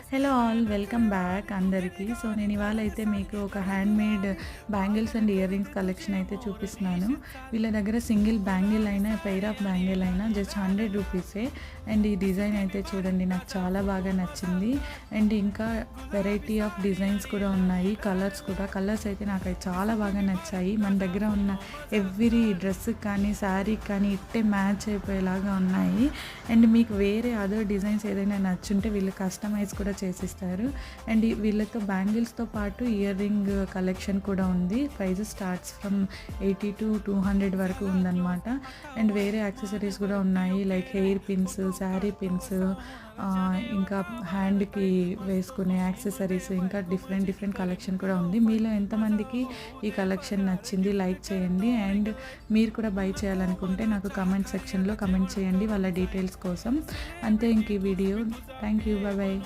Hello all, welcome back అందరికీ. So నేను ఇవాళ అయితే మీకు ఒక handmade bangles and ear rings collection అయితే చూపిస్తున్నాను. వీళ్ళ దగ్గర సింగిల్ బ్యాంగిల్ అయినా పెయిర్ ఆఫ్ బ్యాంగిల్ అయినా జస్ట్ 100 రూపీసే. అండ్ ఈ డిజైన్ అయితే చూడండి, నాకు చాలా బాగా నచ్చింది. అండ్ ఇంకా వెరైటీ ఆఫ్ డిజైన్స్ కూడా ఉన్నాయి, కలర్స్ అయితే నాకు చాలా బాగా నచ్చాయి. మన దగ్గర ఉన్న ఎవ్రీ డ్రెస్కి కానీ శారీకి కానీ ఇట్టే మ్యాచ్ అయిపోయేలాగా ఉన్నాయి. అండ్ మీకు వేరే అదర్ డిజైన్స్ ఏదైనా నచ్చుంటే వీళ్ళు కస్టమైజ్ కూడా చేసిస్తారు. అండ్ వీళ్ళతో బ్యాంగిల్స్తో పాటు ఇయర్ రింగ్ కలెక్షన్ కూడా ఉంది. ప్రైస్ స్టార్ట్స్ ఫ్రమ్ 80 to 200 వరకు ఉందన్నమాట. అండ్ వేరే యాక్సెసరీస్ కూడా ఉన్నాయి, like hair pins, sari pins, ఇంకా హ్యాండ్కి వేసుకునే యాక్సెసరీస్, ఇంకా డిఫరెంట్ కలెక్షన్ కూడా ఉంది. మీలో ఎంతమందికి ఈ కలెక్షన్ నచ్చింది లైక్ చేయండి. అండ్ మీరు కూడా బై చేయాలనుకుంటే నాకు కమెంట్ సెక్షన్లో కమెంట్ చేయండి వాళ్ళ డీటెయిల్స్ కోసం. అంతే ఇంక ఈ వీడియో. Thank you, bye.